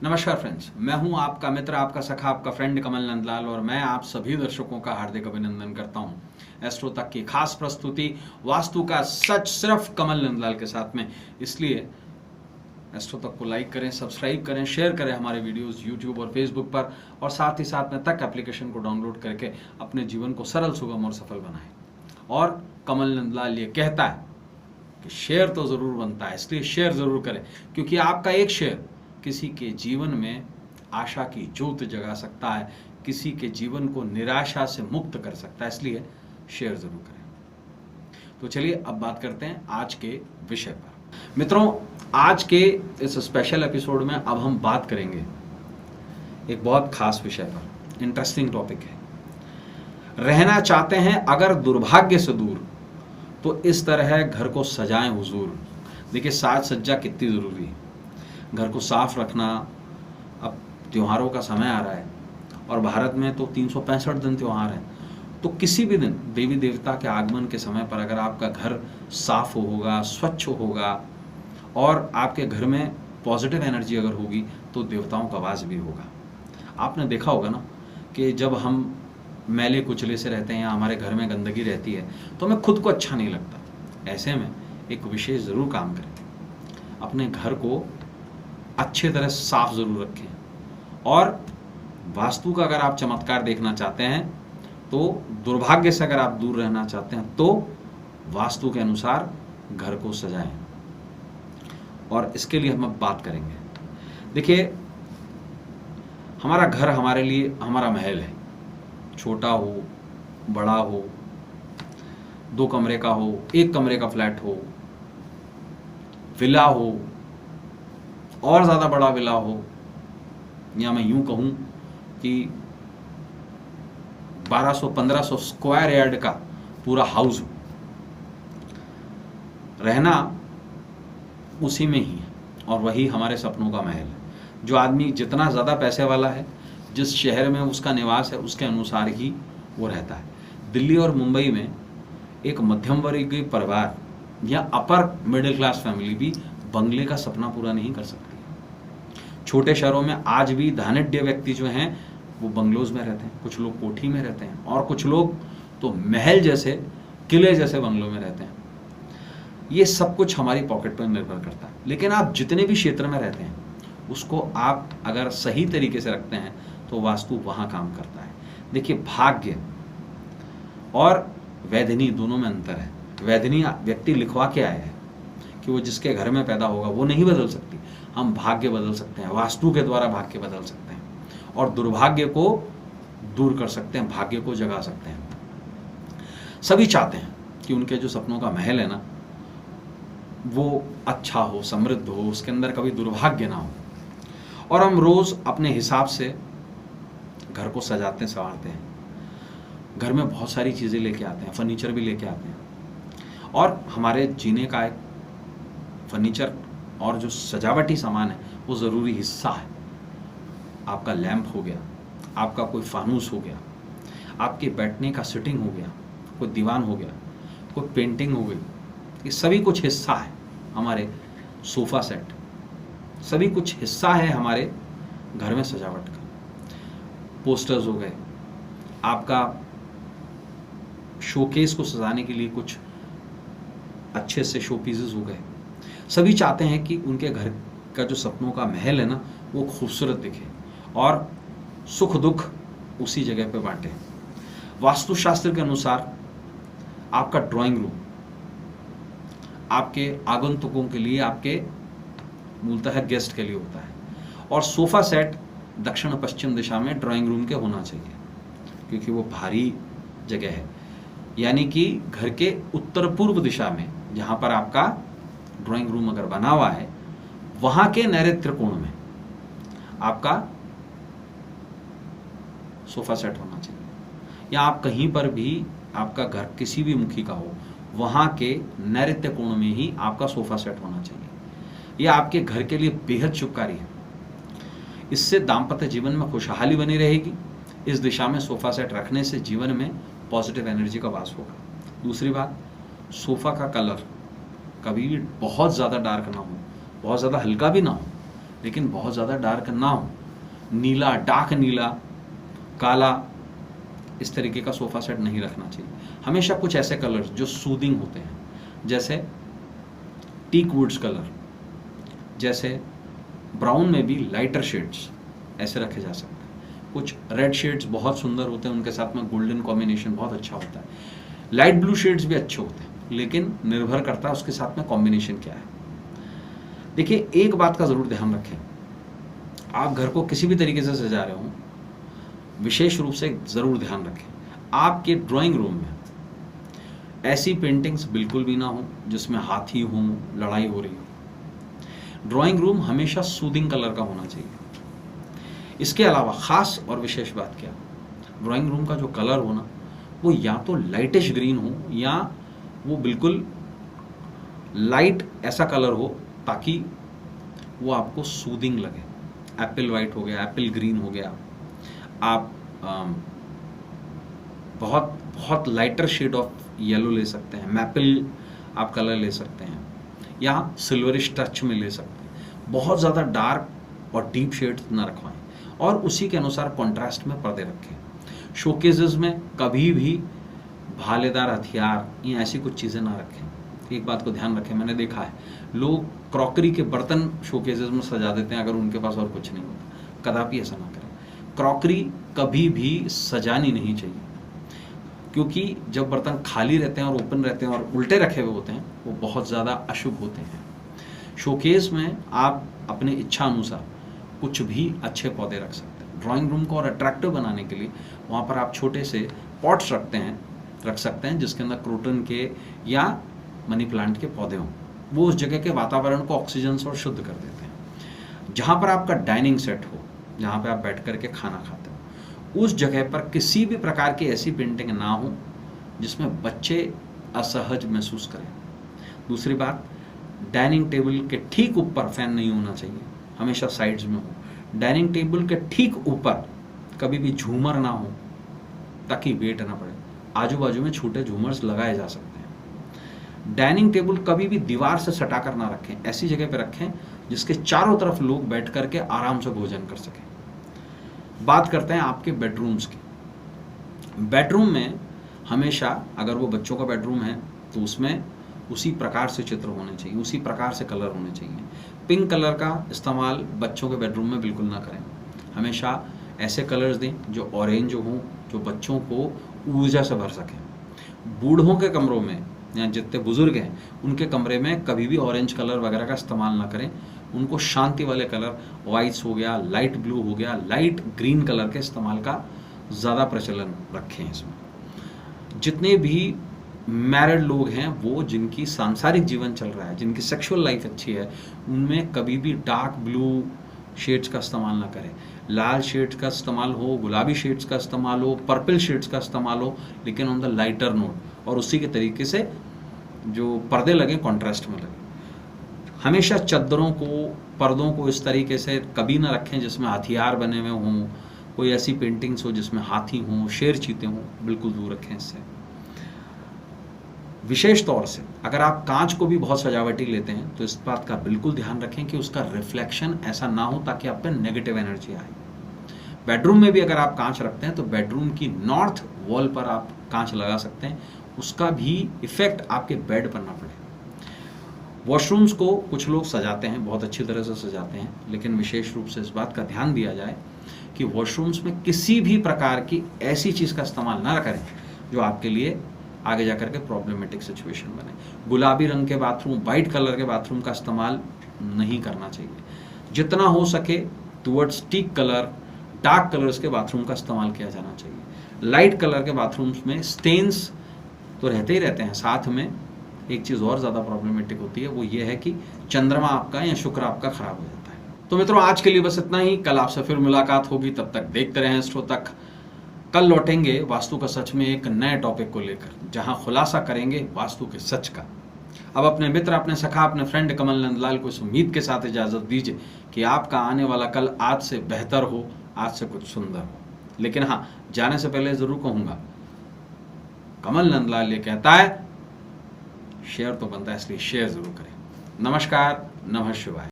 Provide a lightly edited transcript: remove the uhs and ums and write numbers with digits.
नमस्कार फ्रेंड्स, मैं हूं आपका मित्र, आपका सखा, आपका फ्रेंड कमल नंदलाल और मैं आप सभी दर्शकों का हार्दिक अभिनंदन करता हूं एस्ट्रो तक की खास प्रस्तुति वास्तु का सच सिर्फ कमल नंदलाल के साथ में। इसलिए एस्ट्रो तक को लाइक करें, सब्सक्राइब करें, शेयर करें हमारे वीडियोस यूट्यूब और फेसबुक पर, और साथ ही साथ में तक एप्लीकेशन को डाउनलोड करके अपने जीवन को सरल, सुगम और सफल बनाएं। और कमल नंदलाल ये कहता है कि शेयर तो ज़रूर बनता है, इसलिए शेयर ज़रूर करें, क्योंकि आपका एक शेयर किसी के जीवन में आशा की ज्योत जगा सकता है, किसी के जीवन को निराशा से मुक्त कर सकता है। इसलिए शेयर ज़रूर करें। तो चलिए अब बात करते हैं आज के विषय पर। मित्रों, आज के इस स्पेशल एपिसोड में अब हम बात करेंगे एक बहुत खास विषय पर। इंटरेस्टिंग टॉपिक है। रहना चाहते हैं अगर दुर्भाग्य से दूर, तो इस तरह घर को सजाएं हुजूर। देखिए, साज सज्जा कितनी ज़रूरी है। घर को साफ रखना। अब त्योहारों का समय आ रहा है और भारत में तो 365 दिन त्यौहार हैं, तो किसी भी दिन देवी देवता के आगमन के समय पर अगर आपका घर साफ होगा, स्वच्छ होगा और आपके घर में पॉजिटिव एनर्जी अगर होगी, तो देवताओं का वास भी होगा। आपने देखा होगा ना कि जब हम मैले कुचले से रहते हैं या हमारे घर में गंदगी रहती है तो हमें खुद को अच्छा नहीं लगता। ऐसे में एक विशेष ज़रूर काम करें, अपने घर को अच्छे तरह साफ ज़रूर रखें। और वास्तु का अगर आप चमत्कार देखना चाहते हैं, तो दुर्भाग्य से अगर आप दूर रहना चाहते हैं, तो वास्तु के अनुसार घर को सजाएं। और इसके लिए हम अब बात करेंगे। देखिए, हमारा घर हमारे लिए हमारा महल है। छोटा हो, बड़ा हो, 2 कमरे का हो, 1 कमरे का फ्लैट हो, विला हो, और ज़्यादा बड़ा विला हो, या मैं यूं कहूं कि 1200-1500 स्क्वायर यार्ड का पूरा हाउस हो, रहना उसी में ही है। और वही हमारे सपनों का महल है। जो आदमी जितना ज़्यादा पैसे वाला है, जिस शहर में उसका निवास है, उसके अनुसार ही वो रहता है। दिल्ली और मुंबई में एक मध्यम वर्गीय परिवार या अपर मिडिल क्लास फैमिली भी बंगले का सपना पूरा नहीं कर सकती। छोटे शहरों में आज भी धनाढ्य व्यक्ति जो हैं वो बंगलोज में रहते हैं, कुछ लोग कोठी में रहते हैं, और कुछ लोग तो महल जैसे, किले जैसे बंगलों में रहते हैं। ये सब कुछ हमारी पॉकेट पर निर्भर करता है। लेकिन आप जितने भी क्षेत्र में रहते हैं, उसको आप अगर सही तरीके से रखते हैं तो वास्तु वहाँ काम करता है। देखिए, भाग्य और वैधनी दोनों में अंतर है। वैधनी व्यक्ति लिखवा के आया है कि वो जिसके घर में पैदा होगा वो नहीं बदल सकती। हम भाग्य बदल सकते हैं, वास्तु के द्वारा भाग्य बदल सकते हैं और दुर्भाग्य को दूर कर सकते हैं, भाग्य को जगा सकते हैं। सभी चाहते हैं कि उनके जो सपनों का महल है ना, वो अच्छा हो, समृद्ध हो, उसके अंदर कभी दुर्भाग्य ना हो। और हम रोज़ अपने हिसाब से घर को सजाते संवारते हैं। घर में बहुत सारी चीज़ें लेके आते हैं, फर्नीचर भी लेके आते हैं। और हमारे जीने का एक फर्नीचर और जो सजावटी सामान है वो ज़रूरी हिस्सा है। आपका लैंप हो गया, आपका कोई फानूस हो गया, आपके बैठने का सिटिंग हो गया, कोई दीवान हो गया, कोई पेंटिंग हो गई, ये सभी कुछ हिस्सा है हमारे सोफ़ा सेट, सभी कुछ हिस्सा है हमारे घर में सजावट का। पोस्टर्स हो गए, आपका शोकेस को सजाने के लिए कुछ अच्छे से शो पीसेस हो गए। सभी चाहते हैं कि उनके घर का जो सपनों का महल है ना, वो खूबसूरत दिखे और सुख दुख उसी जगह पे बांटे। वास्तुशास्त्र के अनुसार आपका ड्राइंग रूम आपके आगंतुकों के लिए, आपके मूलतः गेस्ट के लिए होता है। और सोफ़ा सेट दक्षिण पश्चिम दिशा में ड्राइंग रूम के होना चाहिए, क्योंकि वो भारी जगह है। यानी कि घर के उत्तर पूर्व दिशा में जहाँ पर आपका ड्राइंग रूम अगर बना हुआ है, वहाँ के नैऋत्य कोण में आपका सोफ़ा सेट होना चाहिए। या आप कहीं पर भी, आपका घर किसी भी मुखी का हो, वहाँ के नैऋत्य कोण में ही आपका सोफ़ा सेट होना चाहिए। यह आपके घर के लिए बेहद शुभकारी है। इससे दाम्पत्य जीवन में खुशहाली बनी रहेगी। इस दिशा में सोफ़ा सेट रखने से जीवन में पॉजिटिव एनर्जी का वास होगा। दूसरी बात, सोफ़ा का कलर कभी भी बहुत ज़्यादा डार्क ना हो, बहुत ज़्यादा हल्का भी ना हो, लेकिन बहुत ज़्यादा डार्क ना हो। नीला, डार्क नीला, काला, इस तरीके का सोफ़ा सेट नहीं रखना चाहिए। हमेशा कुछ ऐसे कलर्स जो सूदिंग होते हैं, जैसे टीक वुड्स कलर, जैसे ब्राउन में भी लाइटर शेड्स ऐसे रखे जा सकते हैं। कुछ रेड शेड्स बहुत सुंदर होते हैं, उनके साथ में गोल्डन कॉम्बिनेशन बहुत अच्छा होता है। लाइट ब्लू शेड्स भी अच्छे होते हैं, लेकिन निर्भर करता है उसके साथ में कॉम्बिनेशन क्या है। देखिए, एक बात का ज़रूर ध्यान रखें, आप घर को किसी भी तरीके से सजा रहे हो, विशेष रूप से ज़रूर ध्यान रखें, आपके ड्राइंग रूम में ऐसी पेंटिंग्स बिल्कुल भी ना हो जिसमें हाथी हो, लड़ाई हो रही हो। ड्राइंग रूम हमेशा सूदिंग कलर का होना चाहिए। इसके अलावा ख़ास और विशेष बात क्या, ड्राइंग रूम का जो कलर हो ना, वो या तो लाइटिश ग्रीन हो या वो बिल्कुल लाइट ऐसा कलर हो ताकि वो आपको सूदिंग लगे। एप्पल वाइट हो गया, एप्पल ग्रीन हो गया, आप बहुत बहुत लाइटर शेड ऑफ येलो ले सकते हैं, मैपल आप कलर ले सकते हैं, या सिल्वरिश टच में ले सकते हैं। बहुत ज़्यादा डार्क और डीप शेड्स ना रखवाएं, और उसी के अनुसार कॉन्ट्रास्ट में पर्दे रखें। शोकेजेस में कभी भी भालेदार हथियार या ऐसी कुछ चीज़ें ना रखें। एक बात को ध्यान रखें, मैंने देखा है लोग क्रॉकरी के बर्तन शोकेजेस में सजा देते हैं अगर उनके पास और कुछ नहीं होता। कदापि ऐसा ना करें। क्रॉकरी कभी भी सजानी नहीं चाहिए, क्योंकि जब बर्तन खाली रहते हैं और ओपन रहते हैं और उल्टे रखे हुए होते हैं, वो बहुत ज़्यादा अशुभ होते हैं। शोकेस में आप अपने इच्छा अनुसार कुछ भी अच्छे पौधे रख सकते हैं। ड्राइंग रूम को और अट्रैक्टिव बनाने के लिए वहाँ पर आप छोटे से पॉट्स रख सकते हैं जिसके अंदर क्रोटन के या मनी प्लांट के पौधे हों। वो उस जगह के वातावरण को ऑक्सीजन से और शुद्ध कर देते हैं। जहाँ पर आपका डाइनिंग सेट हो, जहाँ पर आप बैठ कर के खाना खाते हो, उस जगह पर किसी भी प्रकार की ऐसी पेंटिंग ना हो जिसमें बच्चे असहज महसूस करें। दूसरी बात, डाइनिंग टेबल के ठीक ऊपर फैन नहीं होना चाहिए, हमेशा साइड्स में हो। डाइनिंग टेबल के ठीक ऊपर कभी भी झूमर ना हो ताकि वेट ना पड़े। आजू बाजू में छोटे झूमर्स लगाए जा सकते हैं। डाइनिंग टेबल कभी भी दीवार से सटा कर ना रखें, ऐसी जगह पे रखें जिसके चारों तरफ लोग बैठ करके आराम से भोजन कर सकें। बात करते हैं आपके बेडरूम्स की। बेडरूम में हमेशा, अगर वो बच्चों का बेडरूम है तो उसमें उसी प्रकार से चित्र होने चाहिए, उसी प्रकार से कलर होने चाहिए। पिंक कलर का इस्तेमाल बच्चों के बेडरूम में बिल्कुल ना करें। हमेशा ऐसे कलर्स दें जो ऑरेंज हों, जो बच्चों को ऊर्जा से भर सकें। बूढ़ों के कमरों में या जितने बुजुर्ग हैं उनके कमरे में कभी भी ऑरेंज कलर वगैरह का इस्तेमाल ना करें। उनको शांति वाले कलर, वाइट्स हो गया, लाइट ब्लू हो गया, लाइट ग्रीन कलर के इस्तेमाल का ज़्यादा प्रचलन रखें इसमें। जितने भी मैरिड लोग हैं, वो जिनकी सांसारिक जीवन चल रहा है, जिनकी सेक्सुअल लाइफ अच्छी है, उनमें कभी भी डार्क ब्लू शेड्स का इस्तेमाल ना करें। लाल शेड्स का इस्तेमाल हो, गुलाबी शेड्स का इस्तेमाल हो, पर्पल शेड्स का इस्तेमाल हो, लेकिन ऑन द लाइटर नोट, और उसी के तरीके से जो पर्दे लगे कॉन्ट्रास्ट में लगे। हमेशा चद्दरों को, पर्दों को इस तरीके से कभी ना रखें जिसमें हथियार बने हुए हों, कोई ऐसी पेंटिंग्स हो जिसमें हाथी हों, शेर चीते हों, बिल्कुल दूर रखें इससे। विशेष तौर से अगर आप कांच को भी बहुत सजावटी लेते हैं तो इस बात का बिल्कुल ध्यान रखें कि उसका रिफ्लेक्शन ऐसा ना हो ताकि आप पे नेगेटिव एनर्जी आए। बेडरूम में भी अगर आप कांच रखते हैं तो बेडरूम की नॉर्थ वॉल पर आप कांच लगा सकते हैं, उसका भी इफेक्ट आपके बेड पर ना पड़े। वॉशरूम्स को कुछ लोग सजाते हैं, बहुत अच्छी तरह से सजाते हैं, लेकिन विशेष रूप से इस बात का ध्यान दिया जाए कि वॉशरूम्स में किसी भी प्रकार की ऐसी चीज़ का इस्तेमाल ना करें जो आपके लिए आगे जाकर के प्रॉब्लमेटिक सिचुएशन बने। गुलाबी रंग के बाथरूम, वाइट कलर के बाथरूम का इस्तेमाल नहीं करना चाहिए। जितना हो सके towards teak colour, dark colours के बाथरूम का इस्तेमाल किया जाना चाहिए। लाइट कलर के बाथरूम्स में स्टेन्स तो रहते ही रहते हैं, साथ में एक चीज़ और ज़्यादा प्रॉब्लमेटिक होती है, वो ये है कि चंद्रमा आपका या शुक्र आपका खराब हो जाता है। तो मित्रों, आज के लिए बस इतना ही। कल आपसे फिर मुलाकात होगी, तब तक देखते रहें एस्ट्रो तक। कल लौटेंगे वास्तु का सच में एक नए टॉपिक को लेकर, जहां खुलासा करेंगे वास्तु के सच का। अब अपने मित्र, अपने सखा, अपने फ्रेंड कमल नंदलाल को इस उम्मीद के साथ इजाजत दीजिए कि आपका आने वाला कल आज से बेहतर हो, आज से कुछ सुंदर हो। लेकिन हाँ, जाने से पहले जरूर कहूंगा, कमल नंदलाल ये कहता है शेयर तो बनता है, इसलिए शेयर जरूर करें। नमस्कार, नमः शिवाय।